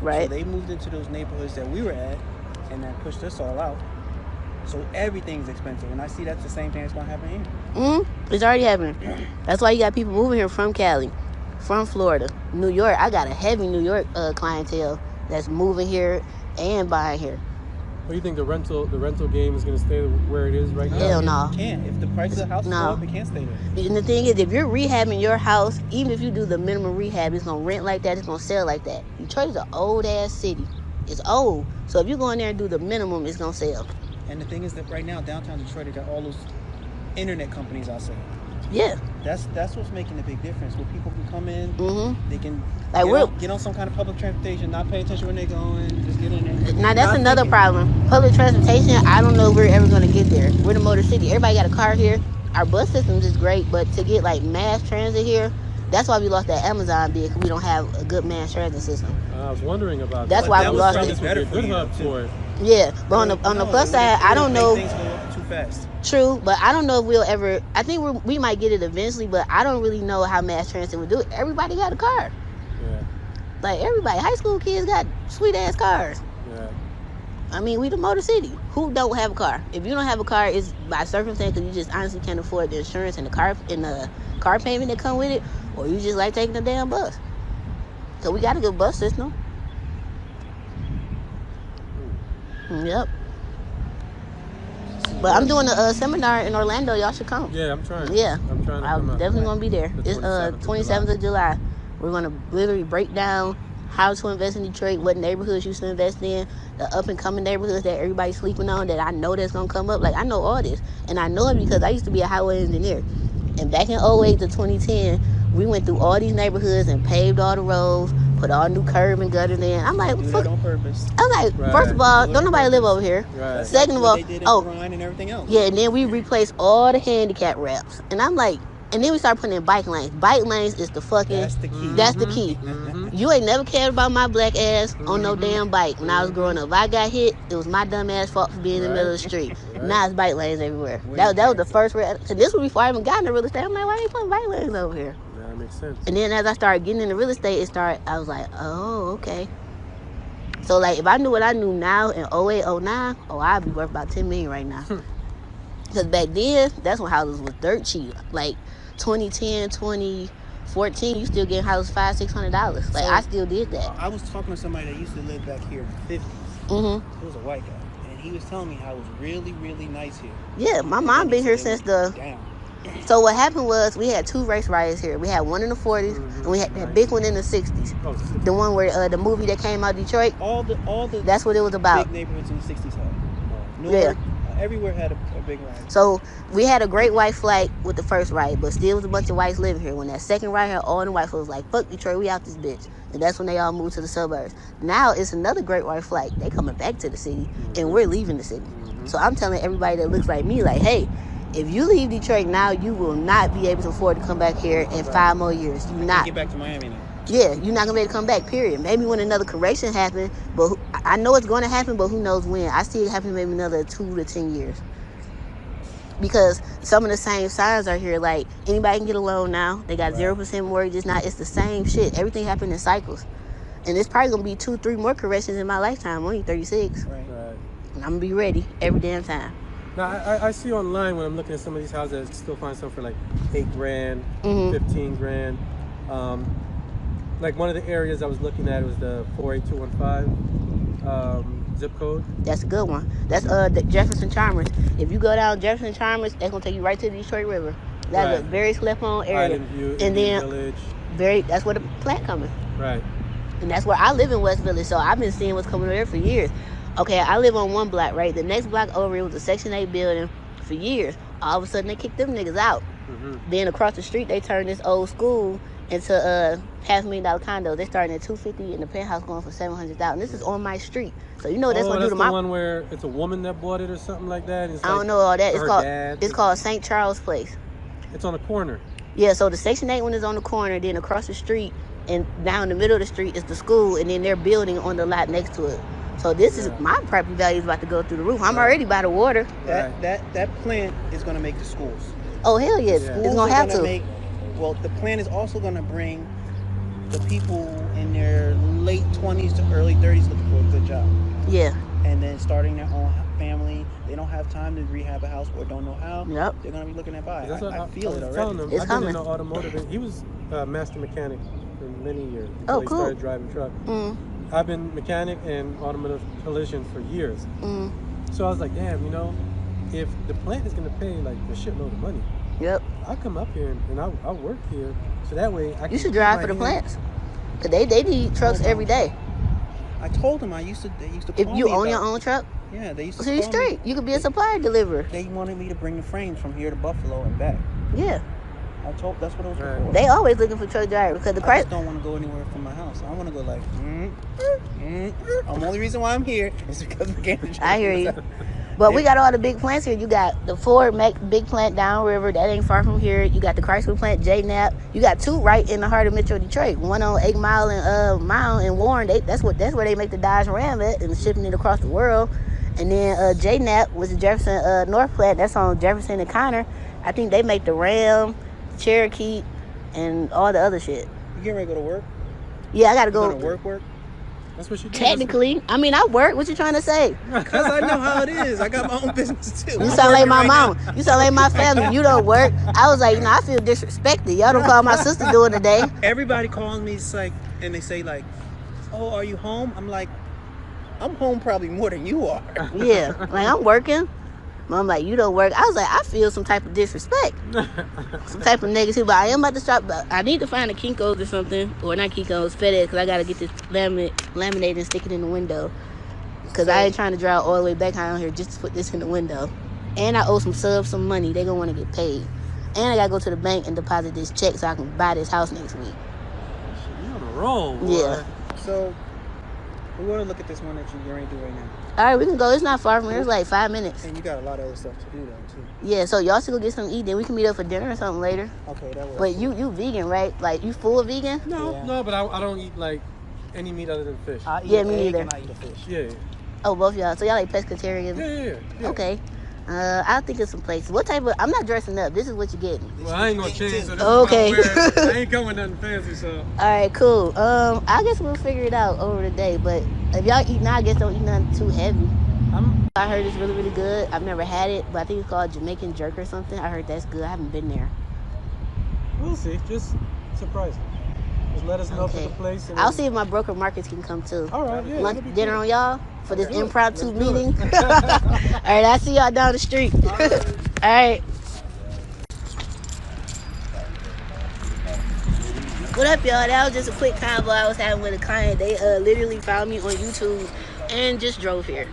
Right. So they moved into those neighborhoods that we were at, and that pushed us all out. So everything's expensive, and I see that's the same thing that's gonna happen here. It's already happening. That's why you got people moving here from Cali, from Florida, New York. I got a heavy New York clientele that's moving here and buying here. What do you think the rental game is going to stay where it is right now? Hell no. It can't. If the price of the house go up, it can't stay there. And the thing is, if you're rehabbing your house, even if you do the minimum rehab, it's gonna rent like that. It's gonna sell like that. Detroit is an old ass city. It's old. So if you go in there and do the minimum, it's gonna sell. And the thing is that right now, downtown Detroit, they got all those internet companies out there. Yeah. That's what's making a big difference. Where people can come in, they can get on some kind of public transportation, not pay attention when they're going, just get in there. Now that's another problem. Public transportation, I don't know if we're ever gonna get there. We're the Motor City. Everybody got a car here. Our bus systems is great, but to get like mass transit here, that's why we lost that Amazon bid, because we don't have a good mass transit system. I was wondering about that's that. why we lost it. This would be a good hub for it. Yeah, but on the plus side, I don't know. Things go up too fast. True, but I don't know if we'll ever. I think we might get it eventually, but I don't really know how mass transit would do it. Everybody got a car. Yeah. Like everybody, high school kids got sweet ass cars. Yeah. I mean, we the Motor City. Who don't have a car? If you don't have a car, it's by circumstance because you just honestly can't afford the insurance and the car payment that come with it, or you just like taking a damn bus. So we got a good bus system. Yep. But I'm doing a seminar in Orlando. Y'all should come. Yeah, I'm trying. Yeah. I'm trying to come out. Definitely gonna be there. It's 27th of July. We're gonna literally break down how to invest in Detroit, what neighborhoods you should invest in, the up and coming neighborhoods that everybody's sleeping on that I know that's gonna come up. Like I know all this, and I know it because I used to be a highway engineer. And back in 08 to 2010, we went through all these neighborhoods and paved all the roads, put all new curb and gutters in. I'm like, fuck. On purpose. I'm like, first of all, don't nobody live over here. Right. Second of all, and everything else. Yeah, and then we replaced all the handicap ramps, and I'm like, and then we start putting in bike lanes. Bike lanes is the fucking. That's the key. That's the key. You ain't never cared about my black ass on no damn bike when I was growing up. If I got hit, it was my dumb ass fault for being in the middle of the street. Now it's bike lanes everywhere. That was the first. So this was before I even got into real estate. I'm like, why are you putting bike lanes over here? Yeah, that makes sense. And then as I started getting into real estate, I was like, oh, okay. So like, if I knew what I knew now in 08, 09, I'd be worth about $10 million right now. Because back then, that's when houses was dirt cheap. Like 2010, 2014, you still getting houses $500-$600. Like I still did that. I was talking to somebody that used to live back here in the 50s. It was a white guy, and he was telling me how it was really, really nice here. Yeah, my mom been here since the. So what happened was we had two race riots here. We had one in the 40s, and we had that big one in the 60s. The one where the movie that came out, Detroit. All the. That's what it was about. Big neighborhoods in the 60s had. Newark, everywhere had a big riot. So we had a great white flight with the first riot, but still was a bunch of whites living here. When that second riot had all the white folks like, fuck Detroit, we out this bitch. And that's when they all moved to the suburbs. Now it's another great white flight. They coming back to the city, and we're leaving the city. So I'm telling everybody that looks like me, like, hey, if you leave Detroit now, you will not be able to afford to come back here in 5 more years. You not get back to Miami now. Yeah, you're not gonna be able to come back. Period. Maybe when another correction happens, but I know it's going to happen, but who knows when? I see it happen maybe another 2 to 10 years. Because some of the same signs are here. Like anybody can get a loan now. They got 0% mortgages now. It's the same shit. Everything happened in cycles, and it's probably gonna be 2-3 more corrections in my lifetime. I'm only 36. Right. And I'm gonna be ready every damn time. Now, I see online when I'm looking at some of these houses, I still find some for like $8,000, $15,000. Like one of the areas I was looking at was the 48215 zip code. That's a good one. That's the Jefferson Chalmers. If you go down Jefferson Chalmers, that's gonna take you right to the Detroit River. That's a very slept-on area. Island View, and then Village. That's where the plant coming. Right. And that's where I live in West Village, so I've been seeing what's coming over there for years. Okay, I live on one block, right? The next block over, it was a Section 8 building for years. All of a sudden, they kicked them niggas out. Then across the street, they turned this old school into $500,000 condos. They starting at $250 and the penthouse going for $700,000. This is on my street, so you know what that's gonna do to my. The one where it's a woman that bought it or something like that. It's I don't know all that. It's called St. Charles Place. It's on the corner. Yeah, so the Section 8 one is on the corner. Then across the street and down the middle of the street is the school, and then they're building on the lot next to it. So this is my property value is about to go through the roof. I'm already by the water. That plant is going to make the schools. Oh hell yes, it's going to have to. Well, the plant is also going to bring the people in their late 20s to early 30s looking for a good job. Yeah. And then starting their own family, they don't have time to rehab a house or don't know how. Yep. They're gonna be looking at buy. I feel it already. Him, it's I've coming. been in the automotive. He was a master mechanic for many years Oh, until he cool. started driving truck. I've been mechanic and automotive collision for years. So I was like, damn, you know, if the plant is gonna pay like a shitload of money, Yep. I'll come up here and I'll work here, so that way I can. You should drive for the plants. Cause they need trucks every day. I told them they used to call If you me own about, your own truck, yeah, they used to so you call straight. me. You could be a supplier deliverer. They wanted me to bring the frames from here to Buffalo and back. Yeah. I told that's what it was for. They always looking for truck drivers because the I price. just don't want to go anywhere from my house. I want to go like. The only reason why I'm here is because of the game. I hear you. But we got all the big plants here. You got the Ford big plant downriver. That ain't far from here. You got the Chrysler plant, J-Nap. You got two right in the heart of Metro Detroit. One on 8 Mile and Mile in Warren. That's where they make the Dodge Ram at and shipping it across the world. And then J-Nap was the Jefferson North plant. That's on Jefferson and Connor. I think they make the Ram, Cherokee, and all the other shit. You getting ready to go to work? Yeah, I gotta go. You gonna work? That's what she did. Technically, I mean, I work. What you trying to say? Because I know how it is. I got my own business too. You sound like my mama. You sound like my family. You don't work. I was like, I feel disrespected. Y'all don't call my sister doing the day. Everybody calls me like, and they say like, "Oh, are you home?" I'm like, "I'm home probably more than you are." Yeah, like I'm working. Mom like, you don't work. I was like, I feel some type of disrespect, some type of negative. But I am about to stop. But I need to find a Kinko's or something, or not Kinko's, FedEx, because I gotta get this laminate and stick it in the window. Because I ain't trying to drive all the way back down here just to put this in the window. And I owe some subs some money. They gonna want to get paid. And I gotta go to the bank and deposit this check so I can buy this house next week. You on a roll, boy. Yeah. So we want to look at this one that you're going to do right now. All right, we can go. It's not far from here. It's like 5 minutes. And you got a lot of other stuff to do though too. Yeah, so y'all should go get something to eat. Then we can meet up for dinner or something later. Okay, that works. But you vegan, right? Like, you full vegan? No, but I don't eat like any meat other than fish. Yeah, me neither. I eat a fish. Yeah. Oh, both y'all. So y'all like pescatarians? Yeah. Okay. I'll think of some places. What type of... I'm not dressing up. This is what you're getting. Well, I ain't gonna change. So this Okay. is what I'm wearing. I ain't coming with nothing fancy, so. All right, cool. I guess we'll figure it out over the day. But if y'all eat now, I guess don't eat nothing too heavy. I heard it's really, really good. I've never had it, but I think it's called Jamaican jerk or something. I heard that's good. I haven't been there. We'll see. Just surprise. Just let us know for the place. And I'll see if my broker markets can come too. All right, yeah. Lunch, dinner on y'all for this impromptu meeting. All right, I'll see y'all down the street. All right. What up, y'all? That was just a quick convo I was having with a client. They literally found me on YouTube and just drove here.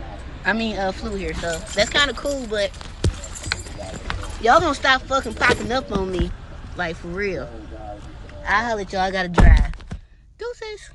Flew here. So that's kind of cool, but y'all gonna stop fucking popping up on me. Like, for real. I'll holler at y'all. I gotta drive. Deuces.